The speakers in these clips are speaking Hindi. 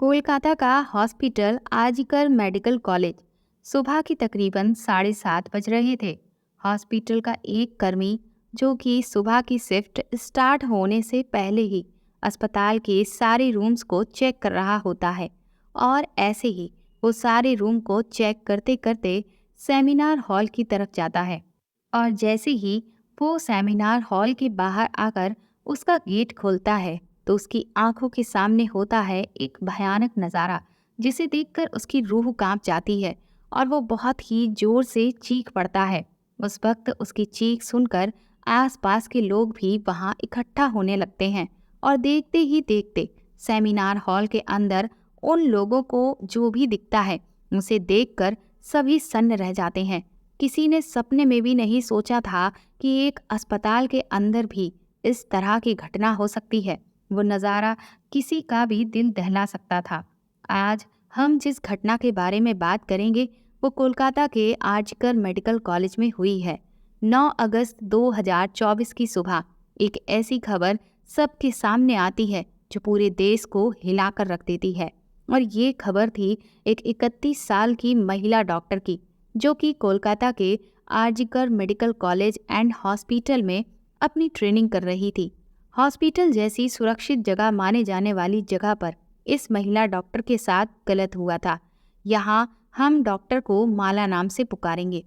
कोलकाता का हॉस्पिटल आजकर मेडिकल कॉलेज सुबह की तकरीबन 7:30 बज रहे थे। हॉस्पिटल का एक कर्मी जो कि सुबह की शिफ्ट स्टार्ट होने से पहले ही अस्पताल के सारे रूम्स को चेक कर रहा होता है और ऐसे ही वो सारे रूम को चेक करते करते सेमिनार हॉल की तरफ जाता है। और जैसे ही वो सेमिनार हॉल के बाहर आकर उसका गेट खोलता है तो उसकी आंखों के सामने होता है एक भयानक नज़ारा, जिसे देखकर उसकी रूह कांप जाती है और वो बहुत ही जोर से चीख पड़ता है। उस वक्त उसकी चीख सुनकर आसपास के लोग भी वहां इकट्ठा होने लगते हैं और देखते ही देखते सेमिनार हॉल के अंदर उन लोगों को जो भी दिखता है उसे देखकर सभी सन्न रह जाते हैं। किसी ने सपने में भी नहीं सोचा था कि एक अस्पताल के अंदर भी इस तरह की घटना हो सकती है। वो नज़ारा किसी का भी दिल दहला सकता था। आज हम जिस घटना के बारे में बात करेंगे वो कोलकाता के आर्जिकर मेडिकल कॉलेज में हुई है। 9 अगस्त 2024 की सुबह एक ऐसी खबर सबके सामने आती है जो पूरे देश को हिलाकर रख देती है। और ये खबर थी एक 31 साल की महिला डॉक्टर की, जो कि कोलकाता के RG Kar medical college and hospital में अपनी ट्रेनिंग कर रही थी। हॉस्पिटल जैसी सुरक्षित जगह माने जाने वाली जगह पर इस महिला डॉक्टर के साथ गलत हुआ था। यहाँ हम डॉक्टर को माला नाम से पुकारेंगे।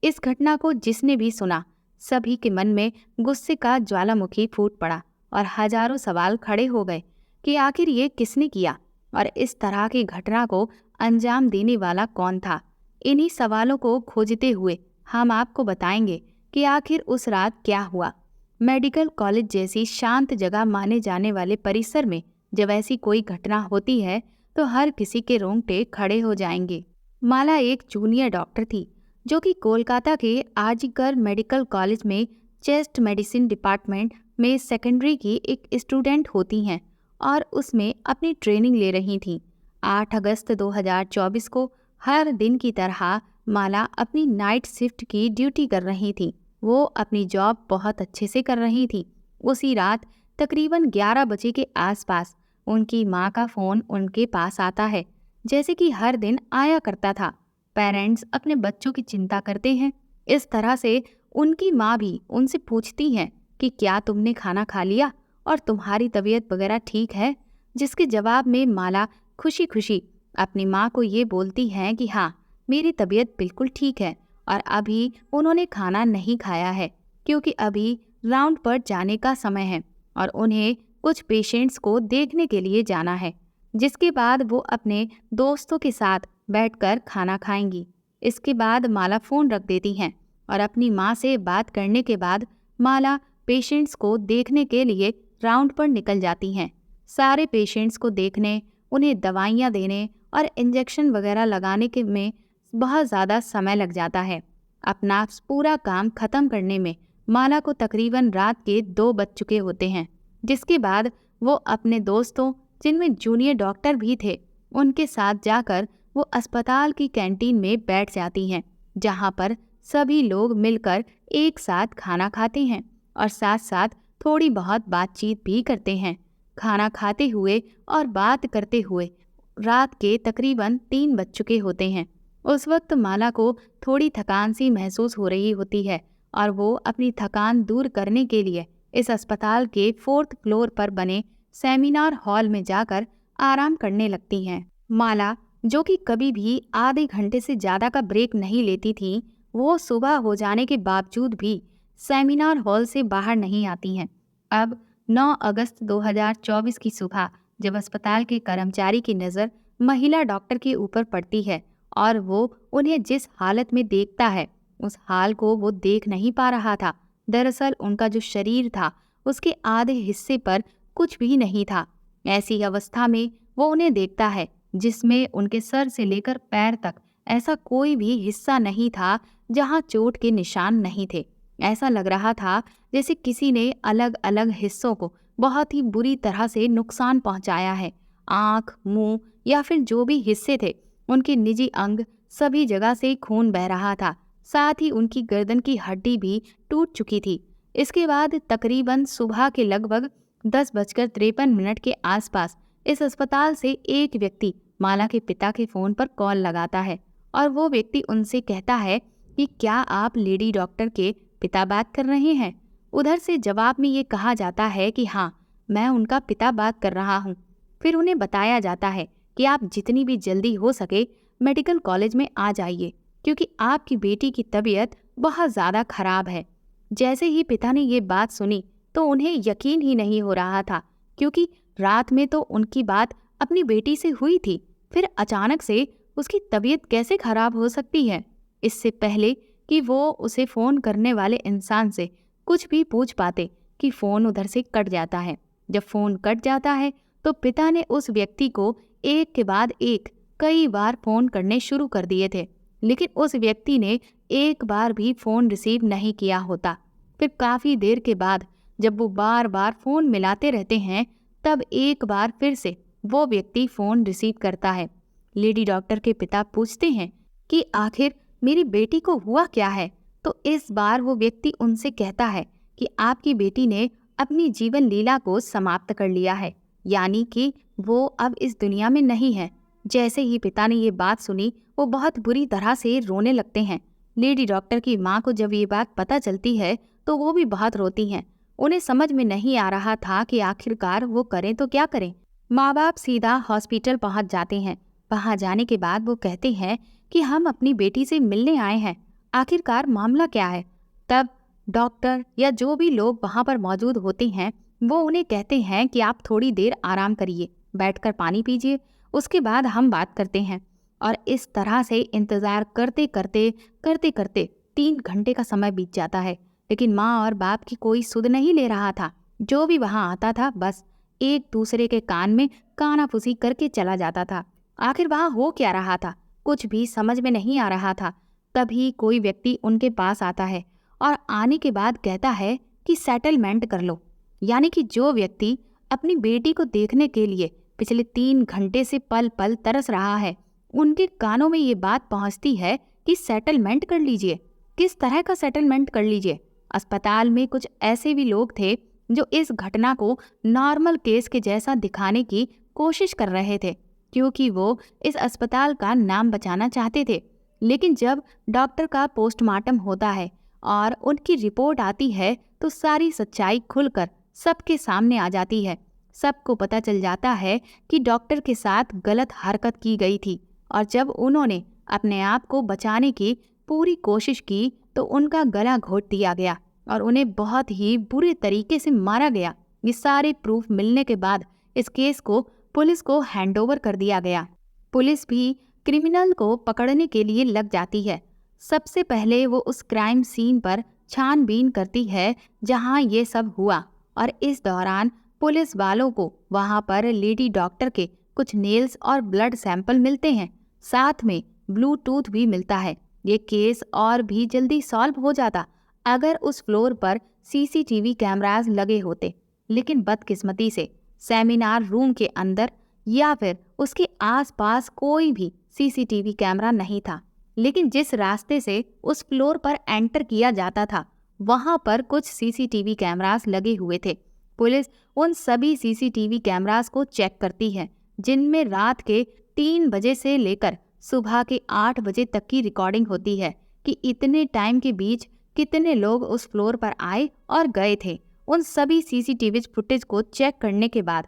इस घटना को जिसने भी सुना, सभी के मन में गुस्से का ज्वालामुखी फूट पड़ा और हजारों सवाल खड़े हो गए कि आखिर ये किसने किया और इस तरह की घटना को अंजाम देने वाला कौन था। इन्हीं सवालों को खोजते हुए हम आपको बताएंगे कि आखिर उस रात क्या हुआ। मेडिकल कॉलेज जैसी शांत जगह माने जाने वाले परिसर में जब ऐसी कोई घटना होती है तो हर किसी के रोंगटे खड़े हो जाएंगे। माला एक जूनियर डॉक्टर थी जो कि कोलकाता के आर्जिकर मेडिकल कॉलेज में चेस्ट मेडिसिन डिपार्टमेंट में सेकेंडरी की एक स्टूडेंट होती हैं और उसमें अपनी ट्रेनिंग ले रही थीं। 8 अगस्त 2024 को हर दिन की तरह माला अपनी नाइट शिफ्ट की ड्यूटी कर रही थी। वो अपनी जॉब बहुत अच्छे से कर रही थी। उसी रात तकरीबन 11 बजे के आसपास उनकी माँ का फ़ोन उनके पास आता है, जैसे कि हर दिन आया करता था। पेरेंट्स अपने बच्चों की चिंता करते हैं, इस तरह से उनकी माँ भी उनसे पूछती हैं कि क्या तुमने खाना खा लिया और तुम्हारी तबीयत वगैरह ठीक है। जिसके जवाब में माला खुशी खुशी अपनी माँ को ये बोलती हैं कि हाँ, मेरी तबीयत बिल्कुल ठीक है और अभी उन्होंने खाना नहीं खाया है क्योंकि अभी राउंड पर जाने का समय है और उन्हें कुछ पेशेंट्स को देखने के लिए जाना है, जिसके बाद वो अपने दोस्तों के साथ बैठकर खाना खाएंगी। इसके बाद माला फ़ोन रख देती हैं और अपनी माँ से बात करने के बाद माला पेशेंट्स को देखने के लिए राउंड पर निकल जाती हैं। सारे पेशेंट्स को देखने, उन्हें दवाइयाँ देने और इंजेक्शन वगैरह लगाने के में बहुत ज़्यादा समय लग जाता है। अपना पूरा काम ख़त्म करने में माला को तकरीबन रात के 2 बज चुके होते हैं, जिसके बाद वो अपने दोस्तों, जिनमें जूनियर डॉक्टर भी थे, उनके साथ जाकर वो अस्पताल की कैंटीन में बैठ जाती हैं, जहाँ पर सभी लोग मिलकर एक साथ खाना खाते हैं और साथ साथ थोड़ी बहुत बातचीत भी करते हैं। खाना खाते हुए और बात करते हुए रात के तकरीबन 3 बज चुके होते हैं। उस वक्त माला को थोड़ी थकान सी महसूस हो रही होती है और वो अपनी थकान दूर करने के लिए इस अस्पताल के 4th फ्लोर पर बने सेमिनार हॉल में जाकर आराम करने लगती हैं। माला, जो कि कभी भी आधे घंटे से ज़्यादा का ब्रेक नहीं लेती थी, वो सुबह हो जाने के बावजूद भी सेमिनार हॉल से बाहर नहीं आती हैं। अब 9 अगस्त 2024 की सुबह जब अस्पताल के कर्मचारी की नज़र महिला डॉक्टर के ऊपर पड़ती है और वो उन्हें जिस हालत में देखता है उस हाल को वो देख नहीं पा रहा था। दरअसल उनका जो शरीर था उसके आधे हिस्से पर कुछ भी नहीं था। ऐसी अवस्था में वो उन्हें देखता है जिसमें उनके सर से लेकर पैर तक ऐसा कोई भी हिस्सा नहीं था जहां चोट के निशान नहीं थे। ऐसा लग रहा था जैसे किसी ने अलग अलग हिस्सों को बहुत ही बुरी तरह से नुकसान पहुंचाया है। आँख, मुंह या फिर जो भी हिस्से थे, उनके निजी अंग, सभी जगह से खून बह रहा था। साथ ही उनकी गर्दन की हड्डी भी टूट चुकी थी। इसके बाद तकरीबन सुबह के लगभग 10:53 के आसपास इस अस्पताल से एक व्यक्ति माला के पिता के फोन पर कॉल लगाता है और वो व्यक्ति उनसे कहता है कि क्या आप लेडी डॉक्टर के पिता बात कर रहे हैं। उधर से जवाब में ये कहा जाता है कि हाँ, मैं उनका पिता बात कर रहा हूँ। फिर उन्हें बताया जाता है कि आप जितनी भी जल्दी हो सके मेडिकल कॉलेज में आ जाइए, क्योंकि आपकी बेटी की तबीयत बहुत ज़्यादा खराब है। जैसे ही पिता ने ये बात सुनी तो उन्हें यकीन ही नहीं हो रहा था, क्योंकि रात में तो उनकी बात अपनी बेटी से हुई थी, फिर अचानक से उसकी तबीयत कैसे खराब हो सकती है। इससे पहले कि वो उसे फ़ोन करने वाले इंसान से कुछ भी पूछ पाते कि फ़ोन उधर से कट जाता है। जब फ़ोन कट जाता है तो पिता ने उस व्यक्ति को एक के बाद एक कई बार फ़ोन करने शुरू कर दिए थे, लेकिन उस व्यक्ति ने एक बार भी फ़ोन रिसीव नहीं किया होता। फिर काफ़ी देर के बाद जब वो बार बार फ़ोन मिलाते रहते हैं, तब एक बार फिर से वो व्यक्ति फ़ोन रिसीव करता है। लेडी डॉक्टर के पिता पूछते हैं कि आखिर मेरी बेटी को हुआ क्या है। तो इस बार वो व्यक्ति उनसे कहता है कि आपकी बेटी ने अपनी जीवन लीला को समाप्त कर लिया है, यानी कि वो अब इस दुनिया में नहीं है। जैसे ही पिता ने ये बात सुनी, वो बहुत बुरी तरह से रोने लगते हैं। लेडी डॉक्टर की माँ को जब ये बात पता चलती है तो वो भी बहुत रोती हैं। उन्हें समझ में नहीं आ रहा था कि आखिरकार वो करें तो क्या करें। माँ बाप सीधा हॉस्पिटल पहुँच जाते हैं। वहाँ जाने के बाद वो कहते हैं कि हम अपनी बेटी से मिलने आए हैं, आखिरकार मामला क्या है। तब डॉक्टर या जो भी लोग वहाँ पर मौजूद होते हैं वो उन्हें कहते हैं कि आप थोड़ी देर आराम करिए, बैठकर पानी पीजिए, उसके बाद हम बात करते हैं। और इस तरह से इंतज़ार करते करते करते करते 3 घंटे का समय बीत जाता है, लेकिन माँ और बाप की कोई सुध नहीं ले रहा था। जो भी वहाँ आता था बस एक दूसरे के कान में कानाफूसी करके चला जाता था। आखिर वहाँ हो क्या रहा था, कुछ भी समझ में नहीं आ रहा था। तभी कोई व्यक्ति उनके पास आता है और आने के बाद कहता है कि सेटलमेंट कर लो। यानी कि जो व्यक्ति अपनी बेटी को देखने के लिए पिछले 3 घंटे से पल पल तरस रहा है, उनके कानों में ये बात पहुंचती है कि सेटलमेंट कर लीजिए। किस तरह का सेटलमेंट कर लीजिए? अस्पताल में कुछ ऐसे भी लोग थे जो इस घटना को नॉर्मल केस के जैसा दिखाने की कोशिश कर रहे थे, क्योंकि वो इस अस्पताल का नाम बचाना चाहते थे। लेकिन जब डॉक्टर का पोस्टमार्टम होता है और उनकी रिपोर्ट आती है तो सारी सच्चाई खुलकर सबके सामने आ जाती है। सबको पता चल जाता है कि डॉक्टर के साथ गलत हरकत की गई थी, और जब उन्होंने अपने आप को बचाने की पूरी कोशिश की तो उनका गला घोट दिया गया और उन्हें बहुत ही बुरे तरीके से मारा गया। ये सारे प्रूफ मिलने के बाद इस केस को पुलिस को हैंडओवर कर दिया गया। पुलिस भी क्रिमिनल को पकड़ने के लिए लग जाती है। सबसे पहले वो उस क्राइम सीन पर छानबीन करती है जहां ये सब हुआ, और इस दौरान पुलिस वालों को वहां पर लेडी डॉक्टर के कुछ नेल्स और ब्लड सैंपल मिलते हैं, साथ में ब्लूटूथ भी मिलता है। ये केस और भी जल्दी सॉल्व हो जाता अगर उस फ्लोर पर सीसीटीवी कैमरास लगे होते, लेकिन बदकिस्मती से सेमिनार रूम के अंदर या फिर उसके आसपास कोई भी सीसीटीवी कैमरा नहीं था। लेकिन जिस रास्ते से उस फ्लोर पर एंटर किया जाता था वहां पर कुछ सीसीटीवी कैमरास लगे हुए थे। पुलिस उन सभी सीसीटीवी कैमरास को चेक करती है जिनमें रात के 3 बजे से लेकर सुबह के 8 बजे तक की रिकॉर्डिंग होती है कि इतने टाइम के बीच कितने लोग उस फ्लोर पर आए और गए थे। उन सभी सीसीटीवी फुटेज को चेक करने के बाद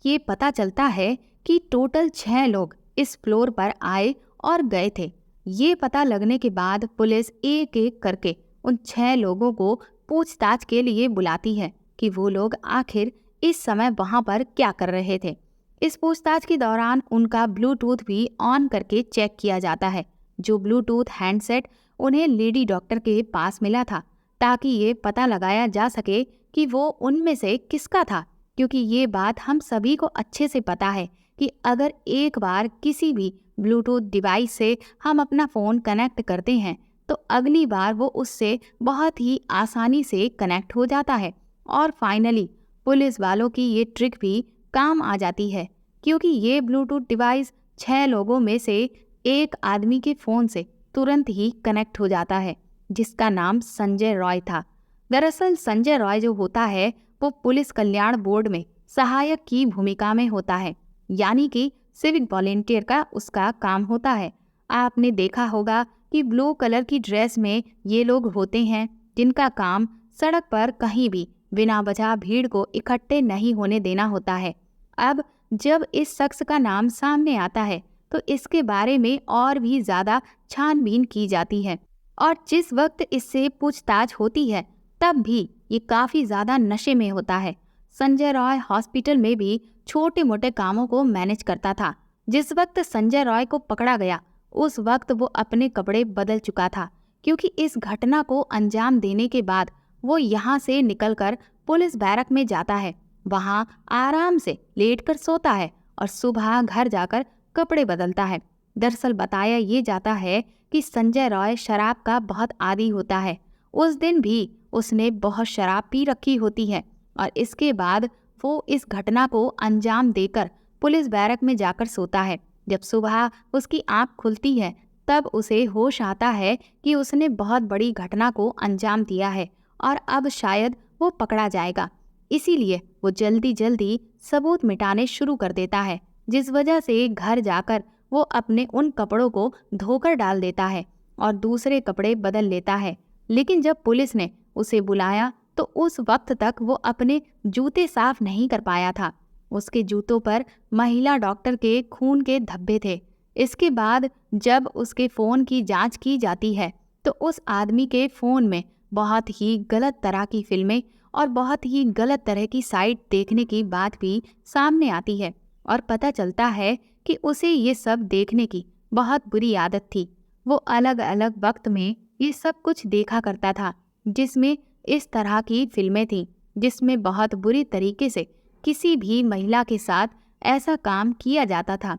ये पता चलता है कि टोटल 6 लोग इस फ्लोर पर आए और गए थे। ये पता लगने के बाद पुलिस एक एक करके उन 6 लोगों को पूछताछ के लिए बुलाती है कि वो लोग आखिर इस समय वहां पर क्या कर रहे थे। इस पूछताछ के दौरान उनका ब्लूटूथ भी ऑन करके चेक किया जाता है। जो ब्लूटूथ हैंडसेट उन्हें लेडी डॉक्टर के पास मिला था, ताकि ये पता लगाया जा सके कि वो उनमें से किसका था, क्योंकि ये बात हम सभी को अच्छे से पता है कि अगर एक बार किसी भी ब्लूटूथ डिवाइस से हम अपना फ़ोन कनेक्ट करते हैं तो अगली बार वो उससे बहुत ही आसानी से कनेक्ट हो जाता है। और फाइनली पुलिस वालों की ये ट्रिक भी काम आ जाती है, क्योंकि ये ब्लूटूथ डिवाइस 6 लोगों में से एक आदमी के फ़ोन से तुरंत ही कनेक्ट हो जाता है, जिसका नाम संजय रॉय था। दरअसल संजय रॉय जो होता है वो पुलिस कल्याण बोर्ड में सहायक की भूमिका में होता है। यानी कि सिविक वॉलेंटियर का उसका काम होता है। आपने देखा होगा कि ब्लू कलर की ड्रेस में ये लोग होते हैं जिनका काम सड़क पर कहीं भी बिना वजह भीड़ को इकट्ठे नहीं होने देना होता है। अब जब इस शख्स का नाम सामने आता है तो इसके बारे में और भी ज्यादा छानबीन की जाती है और जिस वक्त इससे पूछताछ होती है तब भी ये काफी ज्यादा नशे में होता है। संजय रॉय हॉस्पिटल में भी छोटे मोटे कामों को मैनेज करता था। जिस वक्त संजय रॉय को पकड़ा गया उस वक्त वो अपने कपड़े बदल चुका था, क्योंकि इस घटना को अंजाम देने के बाद वो यहाँ से निकलकर पुलिस बैरक में जाता है। वहाँ आराम से लेटकर सोता है और सुबह घर जाकर कपड़े बदलता है। दरअसल बताया ये जाता है कि संजय रॉय शराब का बहुत आदी होता है। उस दिन भी उसने बहुत शराब पी रखी होती है और इसके बाद वो इस घटना को अंजाम देकर पुलिस बैरक में जाकर सोता है। जब सुबह उसकी आंख खुलती है तब उसे होश आता है कि उसने बहुत बड़ी घटना को अंजाम दिया है और अब शायद वो पकड़ा जाएगा। इसीलिए वो जल्दी जल्दी सबूत मिटाने शुरू कर देता है, जिस वजह से घर जाकर वो अपने उन कपड़ों को धोकर डाल देता है और दूसरे कपड़े बदल लेता है। लेकिन जब पुलिस ने उसे बुलाया तो उस वक्त तक वो अपने जूते साफ नहीं कर पाया था। उसके जूतों पर महिला डॉक्टर के खून के धब्बे थे। इसके बाद जब उसके फ़ोन की जांच की जाती है तो उस आदमी के फ़ोन में बहुत ही गलत तरह की फिल्में और बहुत ही गलत तरह की साइट देखने की बात भी सामने आती है और पता चलता है कि उसे ये सब देखने की बहुत बुरी आदत थी। वो अलग अलग वक्त में ये सब कुछ देखा करता था जिसमें इस तरह की फिल्में थीं जिसमें बहुत बुरी तरीके से किसी भी महिला के साथ ऐसा काम किया जाता था।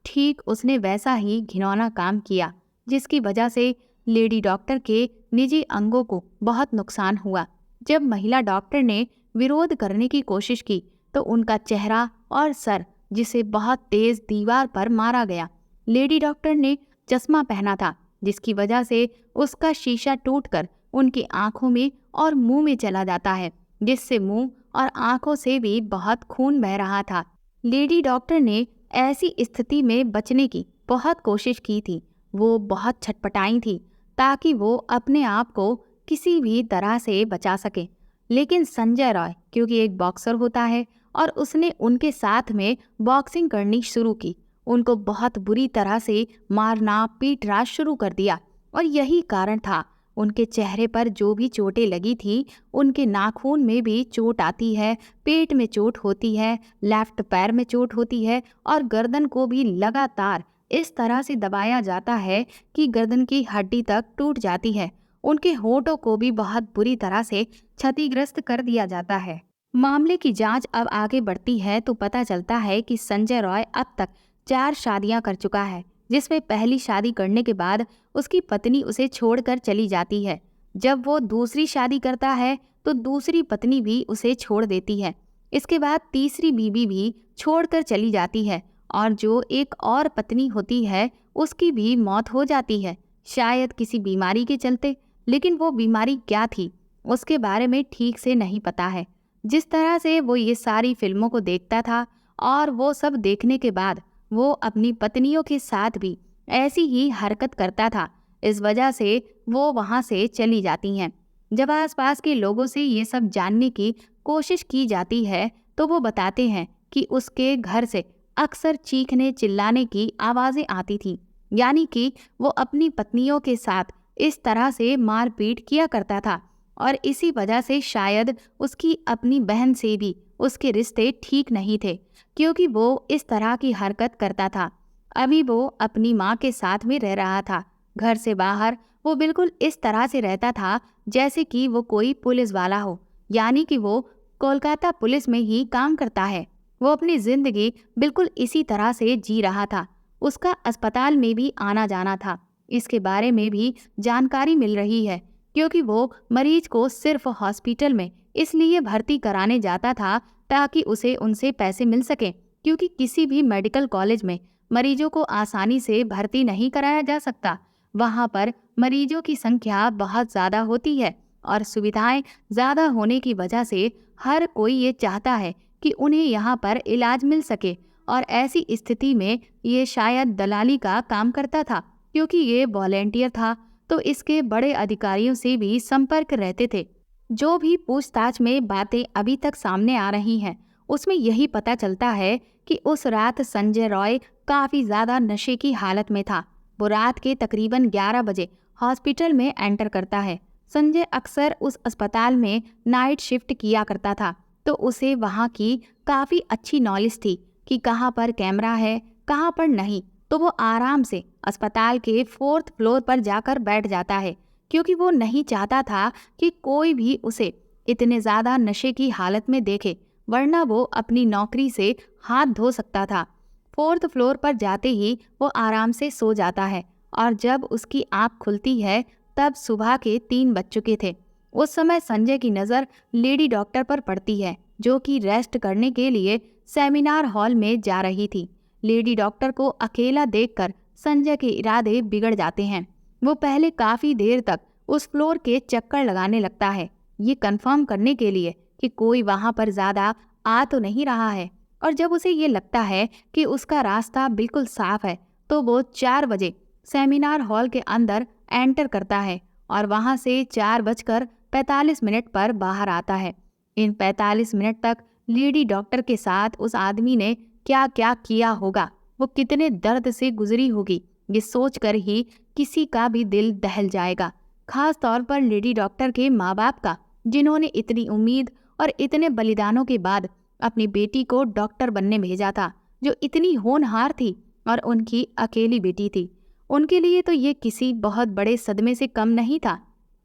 ठीक उसने वैसा ही घिनौना काम किया जिसकी वजह से लेडी डॉक्टर के निजी अंगों को बहुत नुकसान हुआ। जब महिला डॉक्टर ने विरोध करने की कोशिश की तो उनका चेहरा और सर जिसे बहुत तेज दीवार पर मारा गया। लेडी डॉक्टर ने चश्मा पहना था जिसकी वजह से उसका शीशा टूटकर उनकी आंखों में और मुंह में चला जाता है, जिससे मुंह और आंखों से भी बहुत खून बह रहा था। लेडी डॉक्टर ने ऐसी स्थिति में बचने की बहुत कोशिश की थी। वो बहुत छटपटाई थी ताकि वो अपने आप को किसी भी तरह से बचा सके। लेकिन संजय रॉय क्योंकि एक बॉक्सर होता है और उसने उनके साथ में बॉक्सिंग करनी शुरू की, उनको बहुत बुरी तरह से मारना पीटना शुरू कर दिया और यही कारण था उनके चेहरे पर जो भी चोटें लगी थी, उनके नाखून में भी चोट आती है, पेट में चोट होती है, लेफ्ट पैर में चोट होती है और गर्दन को भी लगातार इस तरह से दबाया जाता है कि गर्दन की हड्डी तक टूट जाती है। उनके होठों को भी बहुत बुरी तरह से क्षतिग्रस्त कर दिया जाता है। मामले की जांच अब आगे बढ़ती है तो पता चलता है कि संजय रॉय अब तक 4 शादियां कर चुका है, जिसमें पहली शादी करने के बाद उसकी पत्नी उसे छोड़कर चली जाती है। जब वो दूसरी शादी करता है तो दूसरी पत्नी भी उसे छोड़ देती है। इसके बाद तीसरी बीवी भी छोड़कर चली जाती है और जो एक और पत्नी होती है उसकी भी मौत हो जाती है, शायद किसी बीमारी के चलते। लेकिन वो बीमारी क्या थी उसके बारे में ठीक से नहीं पता है। जिस तरह से वो ये सारी फिल्मों को देखता था और वो सब देखने के बाद वो अपनी पत्नियों के साथ भी ऐसी ही हरकत करता था, इस वजह से वो वहाँ से चली जाती हैं। जब आसपास के लोगों से ये सब जानने की कोशिश की जाती है तो वो बताते हैं कि उसके घर से अक्सर चीखने चिल्लाने की आवाज़ें आती थी, यानी कि वो अपनी पत्नियों के साथ इस तरह से मारपीट किया करता था और इसी वजह से शायद उसकी अपनी बहन से भी उसके रिश्ते ठीक नहीं थे, क्योंकि वो इस तरह की हरकत करता था। अभी वो अपनी माँ के साथ में रह रहा था। घर से बाहर वो बिल्कुल इस तरह से रहता था जैसे कि वो कोई पुलिस वाला हो, यानी कि वो कोलकाता पुलिस में ही काम करता है। वो अपनी जिंदगी बिल्कुल इसी तरह से जी रहा था। उसका अस्पताल में भी आना जाना था। इसके बारे में भी जानकारी मिल रही है, क्योंकि वो मरीज को सिर्फ हॉस्पिटल में इसलिए भर्ती कराने जाता था ताकि उसे उनसे पैसे मिल सके, क्योंकि किसी भी मेडिकल कॉलेज में मरीजों को आसानी से भर्ती नहीं कराया जा सकता। वहाँ पर मरीजों की संख्या बहुत ज़्यादा होती है और सुविधाएं ज़्यादा होने की वजह से हर कोई ये चाहता है कि उन्हें यहाँ पर इलाज मिल सके और ऐसी स्थिति में ये शायद दलाली का काम करता था। क्योंकि ये वॉलेंटियर था तो इसके बड़े अधिकारियों से भी संपर्क रहते थे। जो भी पूछताछ में बातें अभी तक सामने आ रही हैं, उसमें यही पता चलता है कि उस रात संजय रॉय काफी ज्यादा नशे की हालत में था। वो रात के तकरीबन 11 बजे हॉस्पिटल में एंटर करता है। संजय अक्सर उस अस्पताल में नाइट शिफ्ट किया करता था, तो उसे वहाँ की काफी अच्छी नॉलेज थी कि कहाँ पर कैमरा है, कहाँ पर नहीं। तो वो आराम से अस्पताल के 4th फ्लोर पर जाकर बैठ जाता है, क्योंकि वो नहीं चाहता था कि कोई भी उसे इतने ज्यादा नशे की हालत में देखे, वरना वो अपनी नौकरी से हाथ धो सकता था। 4th फ्लोर पर जाते ही वो आराम से सो जाता है और जब उसकी आंख खुलती है तब सुबह के 3 बज चुके थे। उस समय संजय की नज़र लेडी डॉक्टर पर पड़ती है, जो कि रेस्ट करने के लिए सेमिनार हॉल में जा रही थी। लेडी डॉक्टर को अकेला देखकर संजय के इरादे बिगड़ जाते हैं। वो पहले काफ़ी देर तक उस फ्लोर के चक्कर लगाने लगता है, ये कंफर्म करने के लिए कि कोई वहाँ पर ज़्यादा आ तो नहीं रहा है। और जब उसे ये लगता है कि उसका रास्ता बिल्कुल साफ है, तो वो 4 बजे सेमिनार हॉल के अंदर एंटर करता है और वहाँ से 4:45 पर बाहर आता है। इन 45 मिनट तक लेडी डॉक्टर के साथ उस आदमी ने क्या क्या किया होगा, वो कितने दर्द से गुजरी होगी, ये सोचकर ही किसी का भी दिल दहल जाएगा। खास तौर पर लेडी डॉक्टर के माँ बाप का, जिन्होंने इतनी उम्मीद और इतने बलिदानों के बाद अपनी बेटी को डॉक्टर बनने भेजा था, जो इतनी होनहार थी और उनकी अकेली बेटी थी। उनके लिए तो ये किसी बहुत बड़े सदमे से कम नहीं था।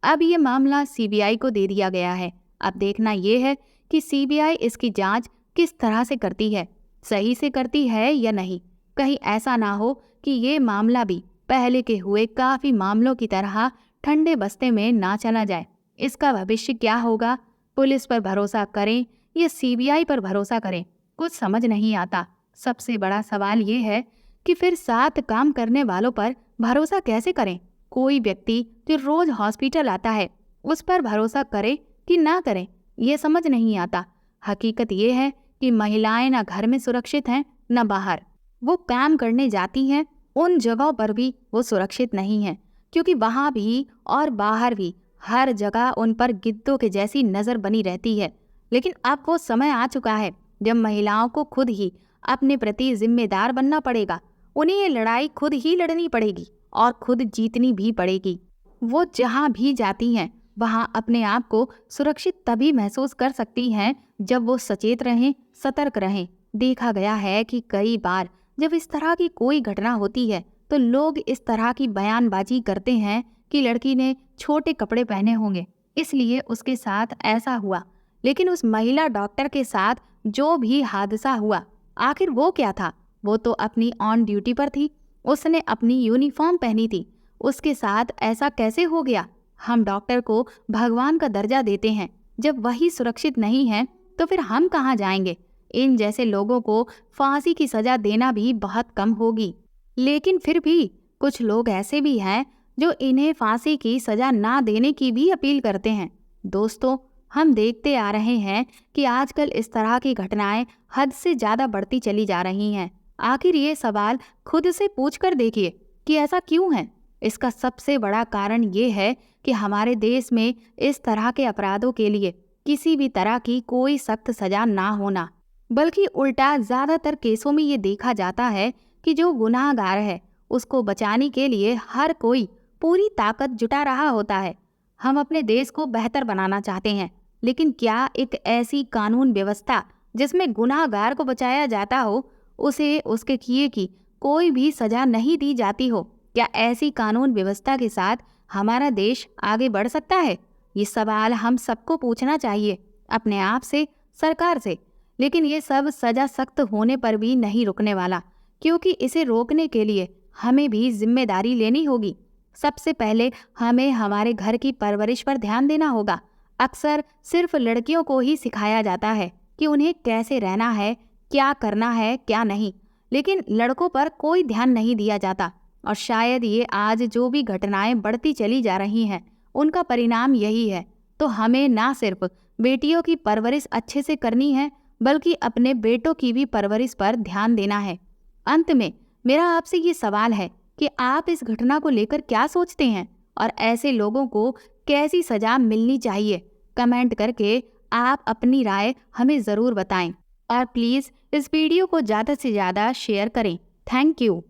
अब ये मामला सीबीआई को दे दिया गया है। अब देखना ये है कि सीबीआई इसकी जांच किस तरह से करती है, सही से करती है या नहीं। कहीं ऐसा ना हो कि ये मामला भी पहले के हुए काफ़ी मामलों की तरह ठंडे बस्ते में ना चला जाए। इसका भविष्य क्या होगा? पुलिस पर भरोसा करें या सीबीआई पर भरोसा करें, कुछ समझ नहीं आता। सबसे बड़ा सवाल ये है कि फिर साथ काम करने वालों पर भरोसा कैसे करें? कोई व्यक्ति जो रोज हॉस्पिटल आता है, उस पर भरोसा करे कि ना करें, ये समझ नहीं आता। हकीकत ये है कि महिलाएं ना घर में सुरक्षित हैं न बाहर। वो काम करने जाती हैं, उन जगहों पर भी वो सुरक्षित नहीं हैं, क्योंकि वहाँ भी और बाहर भी हर जगह उन पर गिद्धों के जैसी नज़र बनी रहती है। लेकिन अब वो समय आ चुका है जब महिलाओं को खुद ही अपने प्रति जिम्मेदार बनना पड़ेगा। उन्हें ये लड़ाई खुद ही लड़नी पड़ेगी और खुद जीतनी भी पड़ेगी। वो जहाँ भी जाती हैं वहाँ अपने आप को सुरक्षित तभी महसूस कर सकती हैं जब वो सचेत रहें, सतर्क रहें। देखा गया है कि कई बार जब इस तरह की कोई घटना होती है तो लोग इस तरह की बयानबाजी करते हैं कि लड़की ने छोटे कपड़े पहने होंगे, इसलिए उसके साथ ऐसा हुआ। लेकिन उस महिला डॉक्टर के साथ जो भी हादसा हुआ, आखिर वो क्या था? वो तो अपनी ऑन ड्यूटी पर थी, उसने अपनी यूनिफॉर्म पहनी थी। उसके साथ ऐसा कैसे हो गया? हम डॉक्टर को भगवान का दर्जा देते हैं, जब वही सुरक्षित नहीं है तो फिर हम कहाँ जाएंगे? इन जैसे लोगों को फांसी की सजा देना भी बहुत कम होगी। लेकिन फिर भी कुछ लोग ऐसे भी हैं जो इन्हें फांसी की सजा ना देने की भी अपील करते हैं। दोस्तों, हम देखते आ रहे हैं कि आजकल इस तरह की घटनाएं हद से ज़्यादा बढ़ती चली जा रही हैं। आखिर ये सवाल खुद से पूछकर देखिए कि ऐसा क्यों है। इसका सबसे बड़ा कारण ये है कि हमारे देश में इस तरह के अपराधों के लिए किसी भी तरह की कोई सख्त सजा ना होना, बल्कि उल्टा ज़्यादातर केसों में ये देखा जाता है कि जो गुनाहगार है उसको बचाने के लिए हर कोई पूरी ताकत जुटा रहा होता है। हम अपने देश को बेहतर बनाना चाहते हैं, लेकिन क्या एक ऐसी कानून व्यवस्था जिसमें गुनाहगार को बचाया जाता हो, उसे उसके किए की कोई भी सजा नहीं दी जाती हो, क्या ऐसी कानून व्यवस्था के साथ हमारा देश आगे बढ़ सकता है? ये सवाल हम सबको पूछना चाहिए, अपने आप से, सरकार से। लेकिन ये सब सजा सख्त होने पर भी नहीं रुकने वाला, क्योंकि इसे रोकने के लिए हमें भी जिम्मेदारी लेनी होगी। सबसे पहले हमें हमारे घर की परवरिश पर ध्यान देना होगा। अक्सर सिर्फ लड़कियों को ही सिखाया जाता है कि उन्हें कैसे रहना है, क्या करना है, क्या नहीं, लेकिन लड़कों पर कोई ध्यान नहीं दिया जाता। और शायद ये आज जो भी घटनाएं बढ़ती चली जा रही हैं, उनका परिणाम यही है। तो हमें ना सिर्फ बेटियों की परवरिश अच्छे से करनी है, बल्कि अपने बेटों की भी परवरिश पर ध्यान देना है। अंत में मेरा आपसे ये सवाल है कि आप इस घटना को लेकर क्या सोचते हैं और ऐसे लोगों को कैसी सजा मिलनी चाहिए? कमेंट करके आप अपनी राय हमें ज़रूर बताएं और प्लीज़ इस वीडियो को ज़्यादा से ज़्यादा शेयर करें। Thank you.